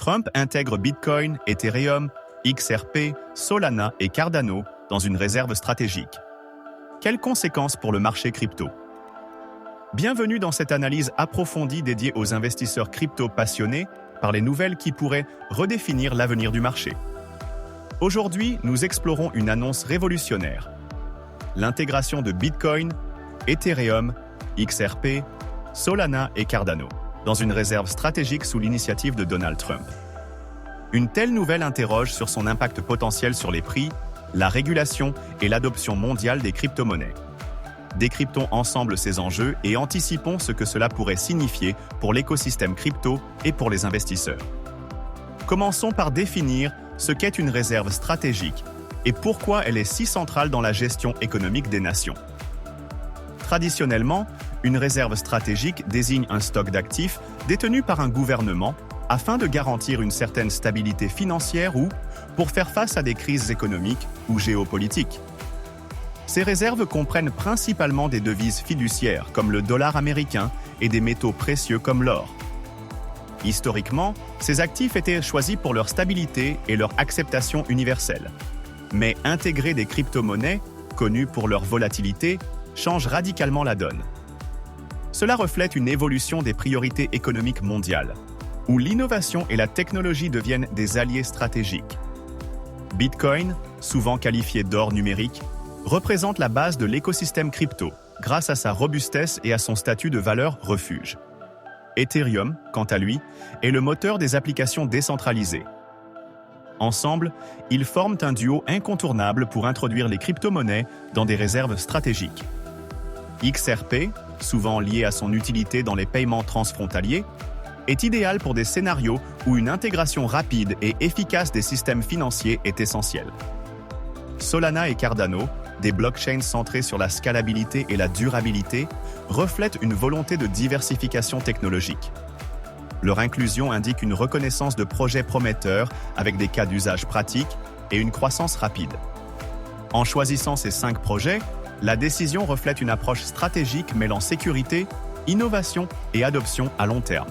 Trump intègre Bitcoin, Ethereum, XRP, Solana et Cardano dans une réserve stratégique. Quelles conséquences pour le marché crypto? Bienvenue dans cette analyse approfondie dédiée aux investisseurs crypto passionnés par les nouvelles qui pourraient redéfinir l'avenir du marché. Aujourd'hui, nous explorons une annonce révolutionnaire. L'intégration de Bitcoin, Ethereum, XRP, Solana et Cardano dans une réserve stratégique sous l'initiative de Donald Trump. Une telle nouvelle interroge sur son impact potentiel sur les prix, la régulation et l'adoption mondiale des crypto-monnaies. Décryptons ensemble ces enjeux et anticipons ce que cela pourrait signifier pour l'écosystème crypto et pour les investisseurs. Commençons par définir ce qu'est une réserve stratégique et pourquoi elle est si centrale dans la gestion économique des nations. Traditionnellement, une réserve stratégique désigne un stock d'actifs détenu par un gouvernement afin de garantir une certaine stabilité financière ou pour faire face à des crises économiques ou géopolitiques. Ces réserves comprennent principalement des devises fiduciaires comme le dollar américain et des métaux précieux comme l'or. Historiquement, ces actifs étaient choisis pour leur stabilité et leur acceptation universelle. Mais intégrer des crypto-monnaies, connues pour leur volatilité, change radicalement la donne. Cela reflète une évolution des priorités économiques mondiales, où l'innovation et la technologie deviennent des alliés stratégiques. Bitcoin, souvent qualifié d'or numérique, représente la base de l'écosystème crypto, grâce à sa robustesse et à son statut de valeur refuge. Ethereum, quant à lui, est le moteur des applications décentralisées. Ensemble, ils forment un duo incontournable pour introduire les crypto-monnaies dans des réserves stratégiques. XRP, souvent lié à son utilité dans les paiements transfrontaliers, est idéal pour des scénarios où une intégration rapide et efficace des systèmes financiers est essentielle. Solana et Cardano, des blockchains centrés sur la scalabilité et la durabilité, reflètent une volonté de diversification technologique. Leur inclusion indique une reconnaissance de projets prometteurs avec des cas d'usage pratiques et une croissance rapide. En choisissant ces 5 projets, la décision reflète une approche stratégique mêlant sécurité, innovation et adoption à long terme.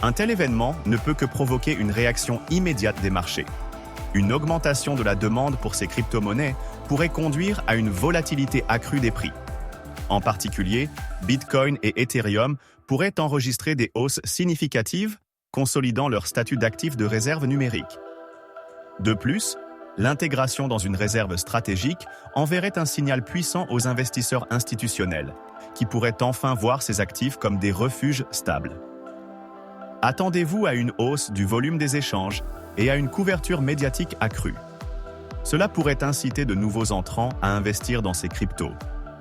Un tel événement ne peut que provoquer une réaction immédiate des marchés. Une augmentation de la demande pour ces crypto-monnaies pourrait conduire à une volatilité accrue des prix. En particulier, Bitcoin et Ethereum pourraient enregistrer des hausses significatives, consolidant leur statut d'actif de réserve numérique. De plus, l'intégration dans une réserve stratégique enverrait un signal puissant aux investisseurs institutionnels, qui pourraient enfin voir ces actifs comme des refuges stables. Attendez-vous à une hausse du volume des échanges et à une couverture médiatique accrue. Cela pourrait inciter de nouveaux entrants à investir dans ces cryptos,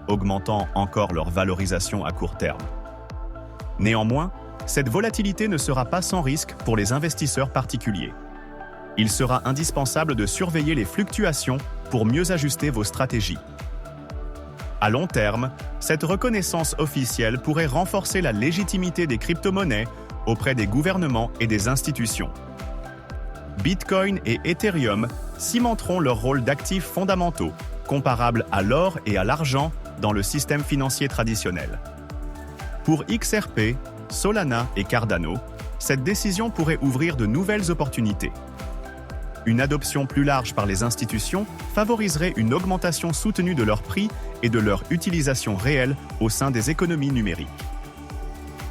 augmentant encore leur valorisation à court terme. Néanmoins, cette volatilité ne sera pas sans risque pour les investisseurs particuliers. Il sera indispensable de surveiller les fluctuations pour mieux ajuster vos stratégies. À long terme, cette reconnaissance officielle pourrait renforcer la légitimité des crypto-monnaies auprès des gouvernements et des institutions. Bitcoin et Ethereum cimenteront leur rôle d'actifs fondamentaux, comparables à l'or et à l'argent dans le système financier traditionnel. Pour XRP, Solana et Cardano, cette décision pourrait ouvrir de nouvelles opportunités. Une adoption plus large par les institutions favoriserait une augmentation soutenue de leur prix et de leur utilisation réelle au sein des économies numériques.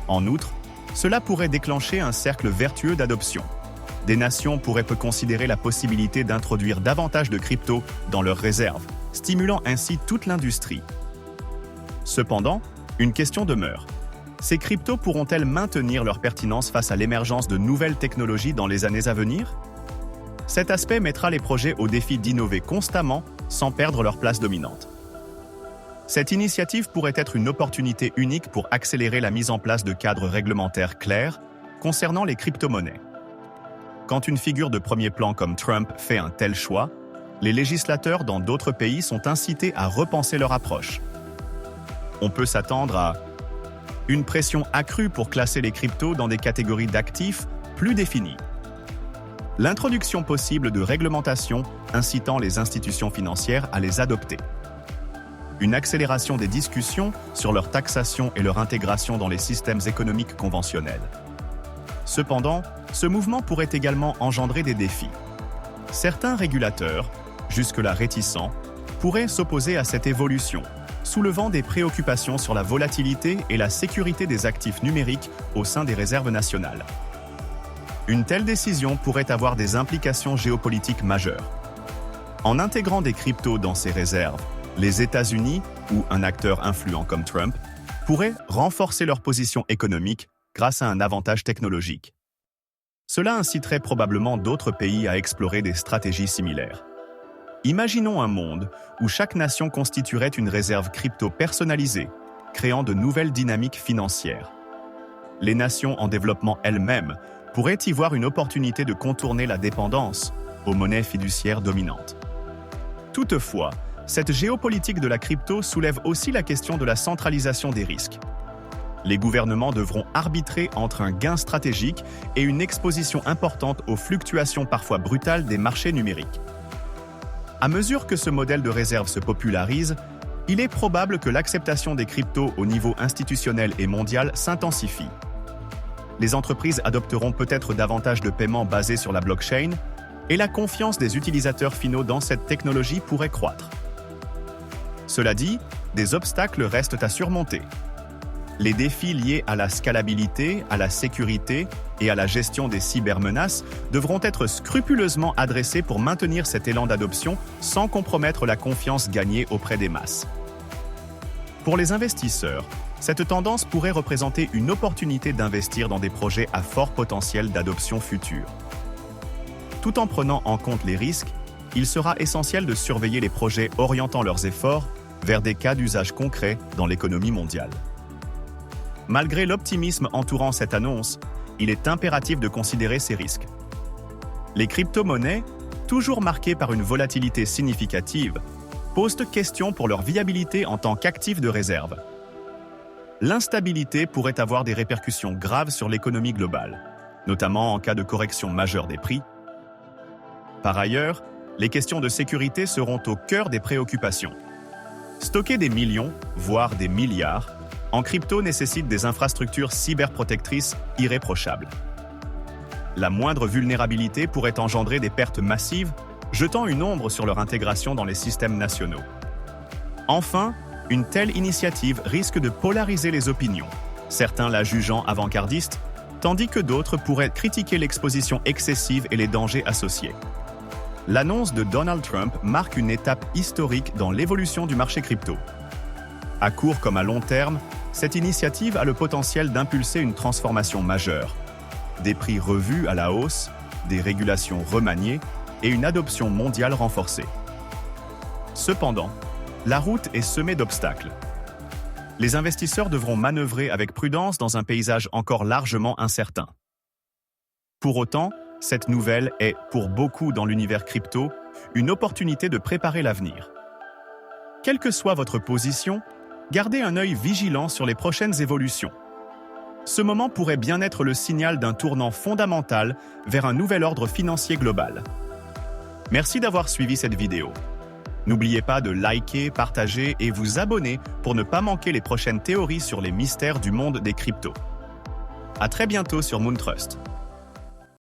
En outre, cela pourrait déclencher un cercle vertueux d'adoption. Des nations pourraient considérer la possibilité d'introduire davantage de crypto dans leurs réserves, stimulant ainsi toute l'industrie. Cependant, une question demeure. Ces cryptos pourront-elles maintenir leur pertinence face à l'émergence de nouvelles technologies dans les années à venir? Cet aspect mettra les projets au défi d'innover constamment sans perdre leur place dominante. Cette initiative pourrait être une opportunité unique pour accélérer la mise en place de cadres réglementaires clairs concernant les crypto-monnaies. Quand une figure de premier plan comme Trump fait un tel choix, les législateurs dans d'autres pays sont incités à repenser leur approche. On peut s'attendre à une pression accrue pour classer les cryptos dans des catégories d'actifs plus définies. L'introduction possible de réglementations incitant les institutions financières à les adopter. Une accélération des discussions sur leur taxation et leur intégration dans les systèmes économiques conventionnels. Cependant, ce mouvement pourrait également engendrer des défis. Certains régulateurs, jusque-là réticents, pourraient s'opposer à cette évolution, soulevant des préoccupations sur la volatilité et la sécurité des actifs numériques au sein des réserves nationales. Une telle décision pourrait avoir des implications géopolitiques majeures. En intégrant des cryptos dans ces réserves, les États-Unis, ou un acteur influent comme Trump, pourraient renforcer leur position économique grâce à un avantage technologique. Cela inciterait probablement d'autres pays à explorer des stratégies similaires. Imaginons un monde où chaque nation constituerait une réserve crypto personnalisée, créant de nouvelles dynamiques financières. Les nations en développement elles-mêmes pourraient y voir une opportunité de contourner la dépendance aux monnaies fiduciaires dominantes. Toutefois, cette géopolitique de la crypto soulève aussi la question de la centralisation des risques. Les gouvernements devront arbitrer entre un gain stratégique et une exposition importante aux fluctuations parfois brutales des marchés numériques. À mesure que ce modèle de réserve se popularise, il est probable que l'acceptation des cryptos au niveau institutionnel et mondial s'intensifie. Les entreprises adopteront peut-être davantage de paiements basés sur la blockchain et la confiance des utilisateurs finaux dans cette technologie pourrait croître. Cela dit, des obstacles restent à surmonter. Les défis liés à la scalabilité, à la sécurité et à la gestion des cybermenaces devront être scrupuleusement adressés pour maintenir cet élan d'adoption sans compromettre la confiance gagnée auprès des masses. Pour les investisseurs, cette tendance pourrait représenter une opportunité d'investir dans des projets à fort potentiel d'adoption future. Tout en prenant en compte les risques, il sera essentiel de surveiller les projets orientant leurs efforts vers des cas d'usage concrets dans l'économie mondiale. Malgré l'optimisme entourant cette annonce, il est impératif de considérer ces risques. Les crypto-monnaies, toujours marquées par une volatilité significative, posent question pour leur viabilité en tant qu'actifs de réserve. L'instabilité pourrait avoir des répercussions graves sur l'économie globale, notamment en cas de correction majeure des prix. Par ailleurs, les questions de sécurité seront au cœur des préoccupations. Stocker des millions, voire des milliards, en crypto nécessite des infrastructures cyberprotectrices irréprochables. La moindre vulnérabilité pourrait engendrer des pertes massives, jetant une ombre sur leur intégration dans les systèmes nationaux. Enfin, une telle initiative risque de polariser les opinions, certains la jugeant avant-gardiste, tandis que d'autres pourraient critiquer l'exposition excessive et les dangers associés. L'annonce de Donald Trump marque une étape historique dans l'évolution du marché crypto. À court comme à long terme, cette initiative a le potentiel d'impulser une transformation majeure. Des prix revus à la hausse, des régulations remaniées et une adoption mondiale renforcée. Cependant, la route est semée d'obstacles. Les investisseurs devront manœuvrer avec prudence dans un paysage encore largement incertain. Pour autant, cette nouvelle est, pour beaucoup dans l'univers crypto, une opportunité de préparer l'avenir. Quelle que soit votre position, gardez un œil vigilant sur les prochaines évolutions. Ce moment pourrait bien être le signal d'un tournant fondamental vers un nouvel ordre financier global. Merci d'avoir suivi cette vidéo. N'oubliez pas de liker, partager et vous abonner pour ne pas manquer les prochaines théories sur les mystères du monde des cryptos. À très bientôt sur Moontrust.